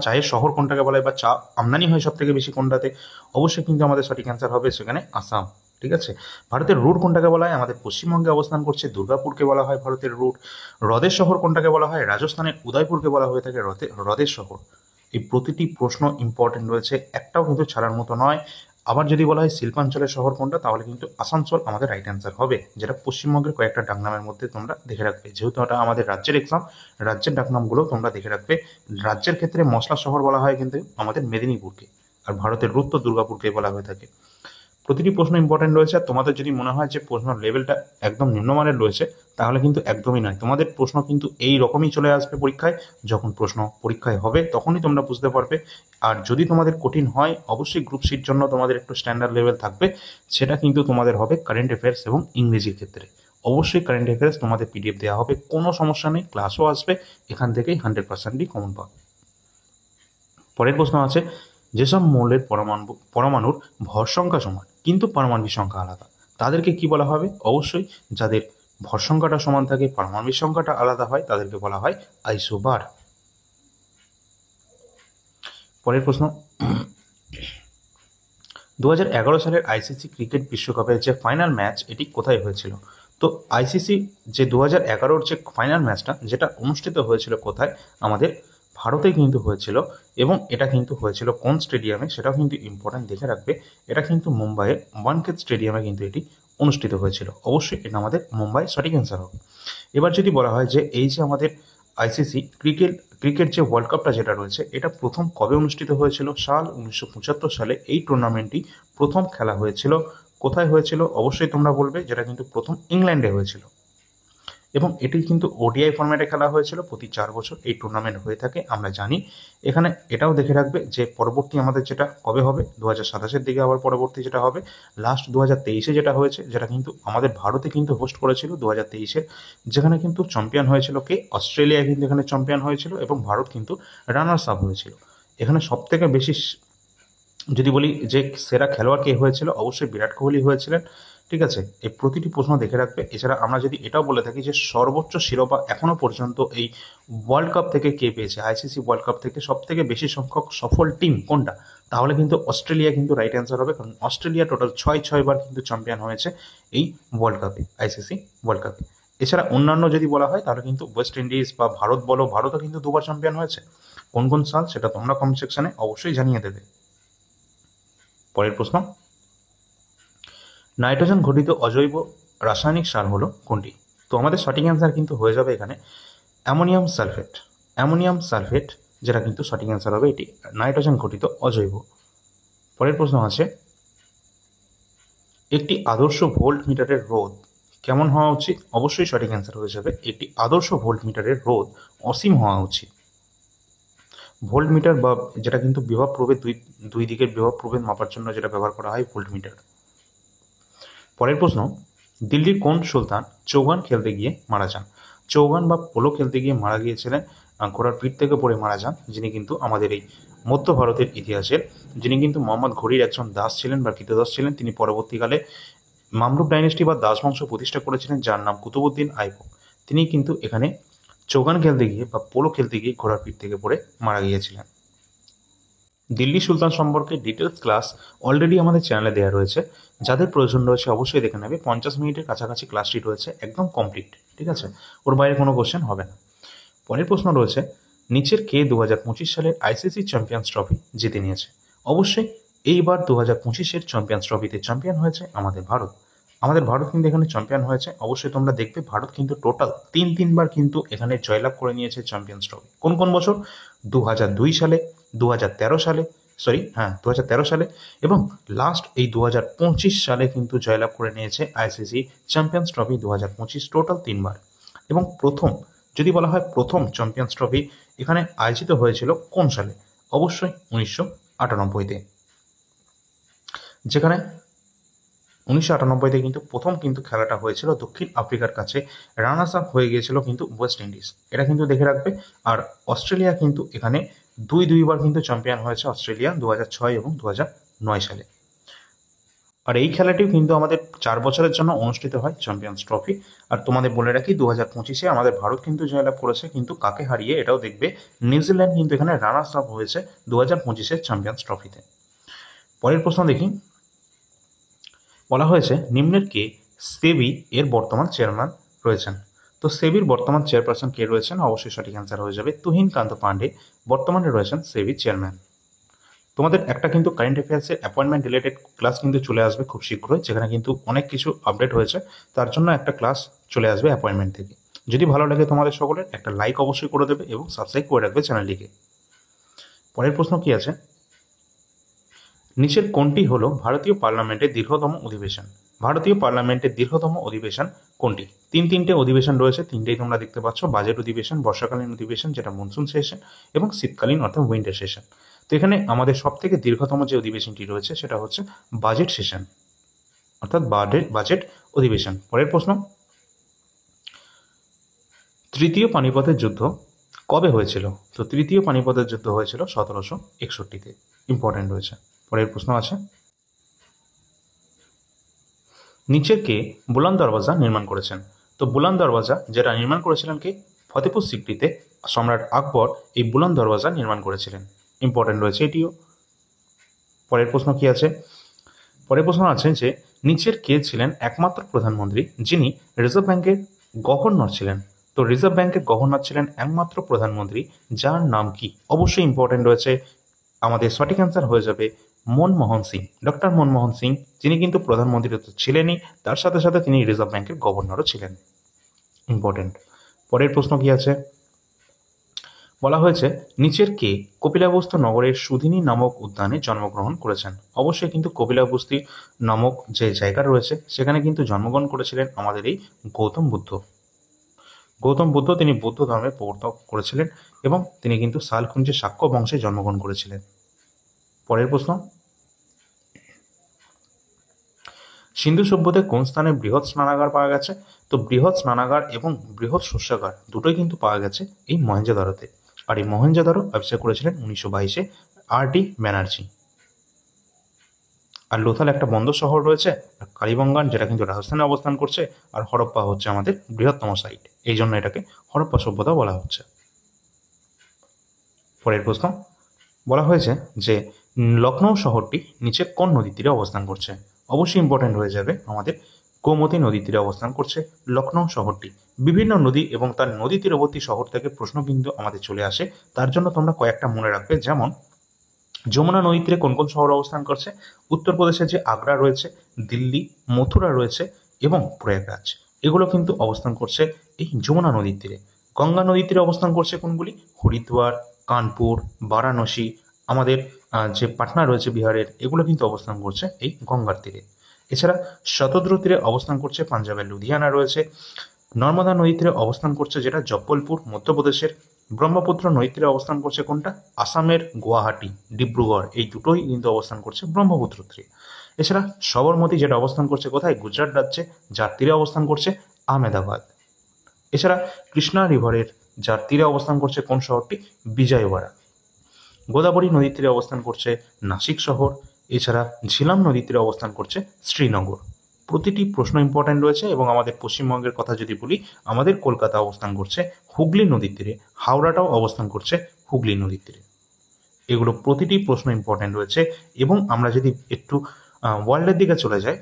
চায়ের শহর কোনটাকে বলা হয়, বা চা আমদানি হয় সব থেকে বেশি কোনটাতে? অবশ্যই কিন্তু আমাদের সঠিক অ্যান্সার হবে সেখানে আসাম, ঠিক আছে। ভারতের রুট কোনটাকে বলা হয়? আমাদের পশ্চিমবঙ্গে অবস্থান করছে দুর্গাপুরকে বলা হয় ভারতের রুট। হ্রদের শহর কোনটাকে বলা হয়? রাজস্থানের উদয়পুরকে বলা হয়ে থাকে হ্রদের শহর। এই প্রতিটি প্রশ্ন ইম্পর্টেন্ট রয়েছে, একটাও কিন্তু ছাড়ার মতো নয়। আবার যদি বলা হয় শিল্পাঞ্চলের শহর কোনটা, তাহলে কিন্তু আসানসোল আমাদের রাইট অ্যান্সার হবে, যেটা পশ্চিমবঙ্গের কয়েকটা ডাকনামের মধ্যে তোমরা দেখে রাখবে। যেহেতু এটা আমাদের রাজ্যের এক্সাম, রাজ্যের ডাকনামগুলো তোমরা দেখে রাখবে। রাজ্যের ক্ষেত্রে মশলা শহর বলা হয় কিন্তু আমাদের মেদিনীপুরকে, আর ভারতের রুট তো দুর্গাপুরকে বলা হয়ে থাকে। প্রতিটি প্রশ্ন ইম্পর্টেন্ট রয়েছে। আর তোমাদের যদি মনে হয় যে প্রশ্ন লেভেলটা একদম নিম্নমানের রয়েছে, তাহলে কিন্তু একদমই নয়। তোমাদের প্রশ্ন কিন্তু এই রকমই চলে আসবে পরীক্ষায়। যখন প্রশ্ন পরীক্ষায় হবে তখনই তোমরা বুঝতে পারবে। আর যদি তোমাদের কঠিন হয়, অবশ্যই গ্রুপ সির জন্য তোমাদের একটু স্ট্যান্ডার্ড লেভেল থাকবে। সেটা কিন্তু তোমাদের হবে কারেন্ট অ্যাফেয়ার্স এবং ইংরেজির ক্ষেত্রে। অবশ্যই কারেন্ট অ্যাফেয়ার্স তোমাদের পিডিএফ দেওয়া হবে, কোনো সমস্যা নেই, ক্লাসও আসবে, এখান থেকেই 100%ই কমন পাবে। পরের প্রশ্ন আছে, যেসব মৌলের পরমাণুর ভর সংখ্যা সমান কিন্তু পারমাণবিক সংখ্যা আলাদা, তাদেরকে কি বলা হবে? অবশ্যই যাদের ভর সংখ্যাটা সমান থাকে, পারমাণবিক সংখ্যাটা আলাদা হয়, তাদেরকে বলা হয় আইসোবার। পরের প্রশ্ন, 2011 সালের আইসিসি ক্রিকেট বিশ্বকাপের যে ফাইনাল ম্যাচ, এটি কোথায় হয়েছিল? তো আইসিসি যে 2011 যে ফাইনাল ম্যাচটা, যেটা অনুষ্ঠিত হয়েছিল কোথায়? আমাদের ভারতে কিন্তু হয়েছিল। এবং এটা কিন্তু হয়েছিল কোন স্টেডিয়ামে, সেটাও কিন্তু ইম্পর্টেন্ট দেখে রাখবে। এটা কিন্তু মুম্বাইয়ের ওয়ানখেড়ে স্টেডিয়ামে কিন্তু এটি অনুষ্ঠিত হয়েছিল। অবশ্যই এটা আমাদের মুম্বাই সঠিক অ্যান্সার হবে। এবার যদি বলা হয় যে এই যে আমাদের আইসিসি ক্রিকেট যে ওয়ার্ল্ড কাপটা যেটা রয়েছে, এটা প্রথম কবে অনুষ্ঠিত হয়েছিল? সাল 1975 সালে এই টুর্নামেন্টটি প্রথম খেলা হয়েছিল। কোথায় হয়েছিল? অবশ্যই তোমরা বলবে যেটা কিন্তু প্রথম ইংল্যান্ডে হয়েছিল। এবং এটি কিন্তু ওডিআই ফরম্যাটে খেলা হয়েছিল। প্রতি 4 বছর এই টুর্নামেন্ট হয়ে থাকে, আমরা জানি। এখানে এটাও দেখে রাখবে যে পরবর্তী আমাদের যেটা কবে হবে, 2027-এর দিকে আবার পরবর্তী যেটা হবে। লাস্ট 2023-এ যেটা হয়েছে, যেটা কিন্তু আমাদের ভারতে কিন্তু হোস্ট করেছিল 2023-এর, যেখানে কিন্তু চ্যাম্পিয়ন হয়েছিল কে, অস্ট্রেলিয়া কিন্তু এখানে চ্যাম্পিয়ন হয়েছিল এবং ভারত কিন্তু রানার্স আপ হয়েছিল। এখানে সবথেকে বেশি যদি বলি যে সেরা খেলোয়াড় কে হয়েছিল, অবশ্যই বিরাট কোহলি হয়েছিলেন। ঠিক আছে, এই প্রতিটি প্রশ্ন দেখে রাখবে। এছাড়া আমরা যদি এটাও বলে থাকি যে সর্বোচ্চ শিরোপা এখনো পর্যন্ত এই ওয়ার্ল্ড কাপ থেকে কে পেয়েছে, আইসিসি ওয়ার্ল্ড কাপ থেকে সব থেকে বেশি সংখ্যক সফল টিম কোনটা, তাহলে কিন্তু অস্ট্রেলিয়া কিন্তু রাইট অ্যান্সার হবে। কারণ অস্ট্রেলিয়া টোটাল 6বার কিন্তু চ্যাম্পিয়ন হয়েছে এই ওয়ার্ল্ড কাপে, আইসিসি ওয়ার্ল্ড কাপে। এছাড়া অন্যান্য যদি বলা হয় তাহলে কিন্তু ওয়েস্ট ইন্ডিজ বা ভারত বলো, ভারতও কিন্তু 2বার চ্যাম্পিয়ন হয়েছে। কোন কোন সাল সেটা তোমরা কমেন্ট সেকশনে অবশ্যই জানিয়ে দেবে। পরের প্রশ্ন, নাইট্রোজেন ঘটিত অজৈব রাসায়নিক সার হলো কোনটি? তো আমাদের সঠিক অ্যান্সার কিন্তু হয়ে যাবে এখানে অ্যামোনিয়াম সালফেট। অ্যামোনিয়াম সালফেট যেটা কিন্তু সঠিক অ্যান্সার হবে, এটি নাইট্রোজেন ঘটিত অজৈব। পরের প্রশ্ন আছে, একটি আদর্শ ভোল্ট মিটারের রোধ কেমন হওয়া উচিত? অবশ্যই সঠিক অ্যান্সার হয়ে যাবে একটি আদর্শ ভোল্ট মিটারের রোধ অসীম হওয়া উচিত। ভোল্ট মিটার বা যেটা কিন্তু বিভব প্রভেদ, দুই দিকের বিভব প্রভেদ মাপার জন্য যেটা ব্যবহার করা হয়, ভোল্ট মিটার। পরের প্রশ্ন, দিল্লির কোন সুলতান চৌগান খেলতে গিয়ে মারা যান? চৌগান বা পোলো খেলতে গিয়ে মারা গিয়েছিলেন, ঘোড়ার পিঠ থেকে পড়ে মারা যান, যিনি কিন্তু আমাদের এই মধ্য ভারতের ইতিহাসের, যিনি কিন্তু মোহাম্মদ ঘুরির একজন দাস ছিলেন বা কৃতদাস ছিলেন। তিনি পরবর্তীকালে মামলুক ডাইনেস্টি বা দাস বংশ প্রতিষ্ঠা করেছিলেন, যার নাম কুতুবুদ্দিন আইবক। তিনি কিন্তু এখানে চৌগান খেলতে গিয়ে বা পোলো খেলতে গিয়ে ঘোড়ার পিঠ থেকে পড়ে মারা গিয়েছিলেন। দিল্লি সুলতান সম্পর্কে ডিটেলস ক্লাস অলরেডি আমাদের চ্যানেলে দেওয়া রয়েছে, যাদের প্রয়োজন রয়েছে অবশ্যই দেখে নেবে। 50 মিনিটের কাছাকাছি ক্লাসটি রয়েছে, একদম কমপ্লিট। ঠিক আছে, ওর বাইরে কোনো কোশ্চেন হবে না। পরের প্রশ্ন রয়েছে, নিচের কে 2025 সালের আইসিসি চ্যাম্পিয়ন্স ট্রফি জিতে নিয়েছে? অবশ্যই এইবার 2025-এর চ্যাম্পিয়ন্স ট্রফিতে চ্যাম্পিয়ন হয়েছে আমাদের ভারত। আমাদের ভারত কিন্তু এখানে চ্যাম্পিয়ন হয়েছে। অবশ্যই তোমরা দেখবে ভারত কিন্তু টোটাল তিনবার কিন্তু এখানে জয়লাভ করে নিয়েছে চ্যাম্পিয়ন্স ট্রফি। কোন কোন বছর? 2002 সালে, 2013 সালে, 2013 সালে, এবং লাস্ট এই 2025 সালে কিন্তু জয়লাভ করে নিয়েছে আইসিসি চ্যাম্পিয়ন্স ট্রফি 2025, টোটাল 3বার। এবং প্রথম যদি বলা হয় প্রথম চ্যাম্পিয়ন্স ট্রফি এখানে আয়োজিত হয়েছিল কোন সালে? অবশ্যই 1998-তে, যেখানে 1998-তে কিন্তু প্রথম কিন্তু খেলাটা হয়েছিল দক্ষিণ আফ্রিকার কাছে। রানার্স আপ হয়ে গিয়েছিল কিন্তু ওয়েস্ট ইন্ডিজ, এটা কিন্তু দেখে রাখবে। আর অস্ট্রেলিয়া কিন্তু এখানে দুইবার কিন্তু চ্যাম্পিয়ন হয়েছে অস্ট্রেলিয়া, 2006 এবং 2009 সালে। আর এই খেলাটিও কিন্তু আমাদের 4 বছরের জন্য অনুষ্ঠিত হয় চ্যাম্পিয়ন্স ট্রফি। আর তোমাদের বলে রাখি 2025-এ আমাদের ভারত কিন্তু জয়লাভ করেছে, কিন্তু কাকে হারিয়ে? এটাও দেখবে, নিউজিল্যান্ড কিন্তু এখানে রানার্স আপ হয়েছে 2025-এর চ্যাম্পিয়ন্স ট্রফিতে। পরের প্রশ্ন দেখি, বলা হয়েছে নিম্নের কে সেবি এর বর্তমান চেয়ারম্যান রয়েছেন? তো সেবির বর্তমান চেয়ারপারসন কে রয়েছেন? অবশ্যই সঠিক অ্যান্সার হয়ে যাবে তুহিন কান্ত পান্ডে বর্তমানে রয়েছেন সেবির চেয়ারম্যান। তোমাদের একটা কিন্তু কারেন্ট অ্যাফেয়ার্সের অ্যাপয়েন্টমেন্ট রিলেটেড ক্লাস কিন্তু চলে আসবে খুব শীঘ্রই, যেখানে কিন্তু অনেক কিছু আপডেট হয়েছে, তার জন্য একটা ক্লাস চলে আসবে অ্যাপয়েন্টমেন্ট থেকে। যদি ভালো লাগে তোমাদের সকলের, একটা লাইক অবশ্যই করে দেবে এবং সাবস্ক্রাইব করে রাখবে চ্যানেলটিকে। পরের প্রশ্ন কি আছে, নিচের কোনটি হলো ভারতীয় পার্লামেন্টের দীর্ঘতম অধিবেশন? ভারতীয় পার্লামেন্টের দীর্ঘতম অধিবেশন কোনটি? তিনটে অধিবেশন রয়েছে, তিনটেই তোমরা দেখতে পাচ্ছ, বাজেট অধিবেশন, বর্ষাকালীন অধিবেশন যেটা মনসুন সেশন, এবং শীতকালীন অর্থাৎ উইন্টার সেশন। তো এখানে আমাদের সব থেকে দীর্ঘতম যে অধিবেশনটি রয়েছে সেটা হচ্ছে বাজেট সেশন, অর্থাৎ বাজেট অধিবেশন। পরের প্রশ্ন, তৃতীয় পানিপথের যুদ্ধ কবে হয়েছিল? তো তৃতীয় পানিপথের যুদ্ধ হয়েছিল 1761-তে, ইম্পর্টেন্ট রয়েছে। পরের প্রশ্ন আছে, নিচের কে বুলন্দ দরওয়াজা নির্মাণ করেছেন? তো বুলন্দ দরওয়াজা যেটা নির্মাণ করেছিলেন কে? ফতেপুর সিক্রিতে সম্রাট আকবর এই বুলন্দ দরওয়াজা নির্মাণ করেছিলেন, ইম্পর্টেন্ট রয়েছে এটিও। পরের প্রশ্ন কি আছে? পরের প্রশ্ন আছে যে নিচের কে ছিলেন একমাত্র প্রধানমন্ত্রী যিনি রিজার্ভ ব্যাংকের গভর্নর ছিলেন? তো রিজার্ভ ব্যাংকের গভর্নর ছিলেন একমাত্র প্রধানমন্ত্রী, যার নাম কি? অবশ্যই ইম্পর্টেন্ট রয়েছে, আমাদের সঠিক অ্যান্সার হয়ে যাবে মনমোহন সিং, ডক্টর মনমোহন সিং, যিনি কিন্তু প্রধানমন্ত্রী তো ছিলেনই, তার সাথে সাথে তিনি রিজার্ভ ব্যাংকের গভর্নরও ছিলেন, ইম্পর্টেন্ট। পরের প্রশ্ন কি আছে? বলা হয়েছে নিচের কে কপিলাবস্তু নগরের সুধিনী নামক উদ্যানে জন্মগ্রহণ করেছেন? অবশ্যই কিন্তু কপিলাবস্তু নামক যে জায়গা রয়েছে সেখানে কিন্তু জন্মগ্রহণ করেছিলেন আমাদের এই গৌতম বুদ্ধ। গৌতম বুদ্ধ তিনি বৌদ্ধ ধর্মের প্রবর্তক করেছিলেন এবং তিনি কিন্তু শালকুঞ্জে শাক্য বংশে জন্মগ্রহণ করেছিলেন। পরের প্রশ্ন, সিন্ধু সভ্যতায় কোন স্থানে বৃহৎ স্নানাগার পাওয়া গেছে? তো বৃহৎ স্নানাগার এবং বৃহৎ শস্যাগার দুটোই কিন্তু পাওয়া গেছে এই মহেঞ্জোদারোতে। আর এই মহেঞ্জোদারো আবিষ্কার করেছিলেন 1922-এ R.D. ব্যানার্জি। আর লোথাল একটা বন্দর শহর রয়েছে, আর কালিবঙ্গান যেটা কিন্তু রাজস্থানে অবস্থান করছে, আর হরপ্পা হচ্ছে আমাদের বৃহত্তম সাইট, এই জন্য এটাকে হরপ্পা সভ্যতা বলা হচ্ছে। পরের প্রশ্ন, বলা হয়েছে যে লখনৌ শহরটি নিচে কোন নদীর তীরে অবস্থান করছে? অবশ্যই ইম্পর্টেন্ট হয়ে যাবে আমাদের গোমতী নদীর তীরে অবস্থান করছে লখনৌ শহরটি। বিভিন্ন নদী এবং তার নদী তীরবর্তী শহর থেকে প্রশ্ন কিন্তু আমাদের চলে আসে, তার জন্য তোমরা কয়েকটা মনে রাখবে। যেমন যমুনা নদীর তীরে কোন কোন শহর অবস্থান করছে? উত্তরপ্রদেশের যে আগ্রা রয়েছে, দিল্লি, মথুরা রয়েছে এবং প্রয়াগরাজ, এগুলো কিন্তু অবস্থান করছে এই যমুনা নদীর তীরে। গঙ্গা নদীর তীরে অবস্থান করছে কোনগুলি? হরিদ্বার, কানপুর, বারাণসী, আমাদের যে পাটনা রয়েছে বিহারের, এগুলো কিন্তু অবস্থান করছে এই গঙ্গার তীরে। এছাড়া শতদ্রু তীরে অবস্থান করছে পাঞ্জাবের লুধিয়ানা রয়েছে। নর্মদা নদীর তীরে অবস্থান করছে যেটা জব্বলপুর মধ্যপ্রদেশের। ব্রহ্মপুত্র নদীর তীরে অবস্থান করছে কোনটা? আসামের গুয়াহাটি, ডিব্রুগড়, এই দুটোই কিন্তু অবস্থান করছে ব্রহ্মপুত্র তীরে। এছাড়া সবরমতী যেটা অবস্থান করছে কোথায়? গুজরাট রাজ্যে, যার তীরে অবস্থান করছে আহমেদাবাদ। এছাড়া কৃষ্ণা রিভারের যার তীরে অবস্থান করছে কোন শহরটি? বিজয়ওয়াড়া। গোদাবরী নদীর তীরে অবস্থান করছে নাসিক শহর। এছাড়া ঝিলাম নদীর তীরে অবস্থান করছে শ্রীনগর। প্রতিটি প্রশ্ন ইম্পর্টেন্ট রয়েছে। এবং আমাদের পশ্চিমবঙ্গের কথা যদি বলি, আমাদের কলকাতা অবস্থান করছে হুগলি নদীর তীরে, হাওড়াটাও অবস্থান করছে হুগলি নদীর তীরে। এগুলো প্রতিটি প্রশ্ন ইম্পর্টেন্ট রয়েছে। এবং আমরা যদি একটু ওয়ার্ল্ডের দিকে চলে যাই,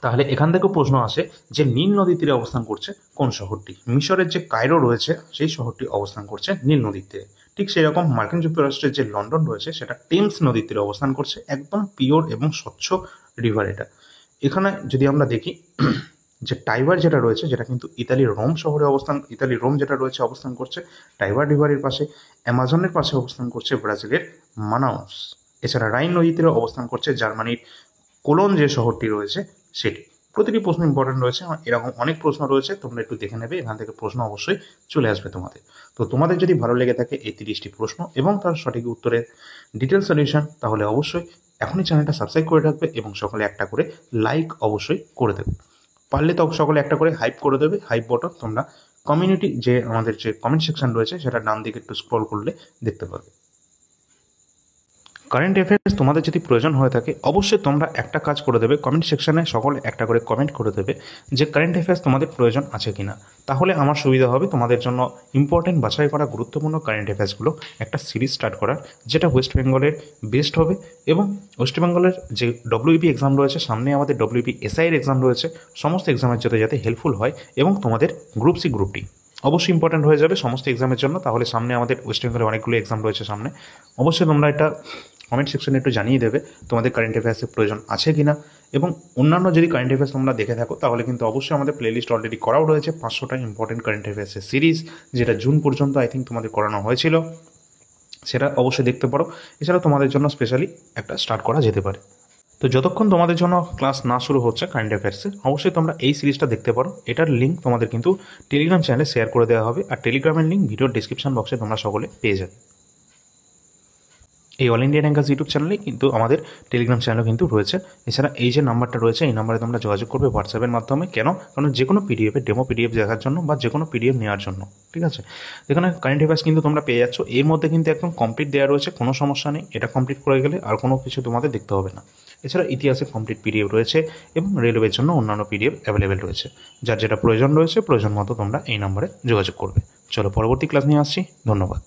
তাহলে এখান থেকেও প্রশ্ন আসে যে নীল নদীর তীরে অবস্থান করছে কোন শহরটি? মিশরের যে কায়রো রয়েছে সেই শহরটি অবস্থান করছে নীল নদীর তীরে। ঠিক সেই রকম মার্কিন যুক্তরাষ্ট্রের যে লন্ডন রয়েছে সেটা টেমস নদীর তীরে অবস্থান করছে, একদম পিওর এবং স্বচ্ছ রিভার এটা। এখানে যদি আমরা দেখি যে টাইবার যেটা রয়েছে, যেটা কিন্তু ইতালির রোম শহরে অবস্থান, ইতালির রোম যেটা রয়েছে অবস্থান করছে টাইবার রিভারের পাশে। অ্যামাজনের পাশে অবস্থান করছে ব্রাজিলের মানাউস। এছাড়া রাইন নদীর তীরে অবস্থান করছে জার্মানির কোলন যে শহরটি রয়েছে সেটি। প্রতিটি প্রশ্ন ইম্পর্টেন্ট রয়েছে, এরকম অনেক প্রশ্ন রয়েছে, তোমরা একটু দেখে নেবে, এখান থেকে প্রশ্ন অবশ্যই চলে আসবে তোমাদের। তো তোমাদের যদি ভালো লেগে থাকে এই 30টি প্রশ্ন এবং তার সঠিক উত্তরের ডিটেল সলিউশন, তাহলে অবশ্যই এখনই চ্যানেলটা সাবস্ক্রাইব করে রাখবে এবং সকলে একটা করে লাইক অবশ্যই করে দেবে। পারলে তো সকলে একটা করে হাইপ করে দেবে, হাইপ বটন তোমরা কমিউনিটি যে আমাদের যে কমেন্ট সেকশন রয়েছে সেটা ডান দিকে একটু স্ক্রল করলে দেখতে পাবে। কারেন্ট অ্যাফেয়ার্স তোমাদের যদি প্রয়োজন হয়ে থাকে, অবশ্যই তোমরা একটা কাজ করে দেবে, কমেন্ট সেকশনে সকলে একটা করে কমেন্ট করে দেবে যে কারেন্ট অ্যাফেয়ার্স তোমাদের প্রয়োজন আছে কিনা। তাহলে আমার সুবিধা হবে তোমাদের জন্য ইম্পর্টেন্ট বাছাই করা গুরুত্বপূর্ণ কারেন্ট অ্যাফেয়ার্সগুলো একটা সিরিজ স্টার্ট করার, যেটা ওয়েস্ট বেঙ্গলের বেস্ট হবে। এবং ওয়েস্ট বেঙ্গলের যে ডব্লিউবি এক্সাম রয়েছে, সামনে আমাদের ডব্লিউবি এসআইয়ের এক্সাম রয়েছে, সমস্ত এক্সামের যাতে হেল্পফুল হয় এবং তোমাদের গ্রুপ সি গ্রুপ ডি অবশ্যই ইম্পর্টেন্ট হয়ে যাবে সমস্ত এক্সামের জন্য। তাহলে সামনে আমাদের ওয়েস্ট বেঙ্গলে অনেকগুলো এক্সাম রয়েছে সামনে। অবশ্যই তোমরা এটা কমেন্ট সেকশনে একটু জানিয়ে দেবে তোমাদের কারেন্ট অ্যাফেয়ার্সের প্রয়োজন আছে কিনা। এবং অন্যান্য যদি কারেন্ট অ্যাফেয়ার্স তোমরা দেখে থাকো, তাহলে কিন্তু অবশ্যই আমাদের প্লেলিস্ট অলরেডি করাও রয়েছে 500টা ইম্পর্টেন্ট কারেন্ট অ্যাফেয়ার্সের সিরিজ, যেটা জুন পর্যন্ত আই থিঙ্ক তোমাদের করানো হয়েছিল, সেটা অবশ্যই দেখতে পারো। এছাড়া তোমাদের জন্য স্পেশালি একটা স্টার্ট করা যেতে পারে। তো যতক্ষণ তোমাদের জন্য ক্লাস না শুরু হচ্ছে কারেন্ট অ্যাফেয়ার্সে, অবশ্যই তোমরা এই সিরিজটা দেখতে পারো। এটার লিঙ্ক তোমাদের কিন্তু টেলিগ্রাম চ্যানেলে শেয়ার করে দেওয়া হবে, আর টেলিগ্রামের লিঙ্ক ভিডিওর ডিসক্রিপশন বক্সে তোমরা সকলে পেয়ে যাবে। এই অল ইন্ডিয়া র্যাঙ্কার্স ইউটিউব চ্যানেলে কিন্তু আমাদের টেলিগ্রাম চ্যানেলও কিন্তু রয়েছে। এছাড়া এই যে নাম্বারটা রয়েছে, এই নাম্বারে তোমরা যোগাযোগ করবে হোয়াটসঅ্যাপের মাধ্যমে। কেন? কারণ যে কোনো পিডিএফে ডেমো পিডিএফ দেখার জন্য বা যে কোনো পিডিএফ নেওয়ার জন্য, ঠিক আছে? এখানে কারেন্ট অ্যাফেয়ার্স কিন্তু তোমরা পেয়ে যাচ্ছ, এর মধ্যে কিন্তু একদম কমপ্লিট দেওয়া রয়েছে, কোনো সমস্যা নেই। এটা কমপ্লিট করে গেলে আর কোনো কিছু তোমাদের দেখতে হবে না। এছাড়া ইতিহাসের কমপ্লিট পিডিএফ রয়েছে এবং রেলওয়ের জন্য অন্যান্য পিডিএফ অ্যাভেলেবেল রয়েছে। যার যেটা প্রয়োজন রয়েছে, প্রয়োজন মতো তোমরা এই নম্বরে যোগাযোগ করবে। চলো পরবর্তী ক্লাস নিয়ে আসছি। ধন্যবাদ।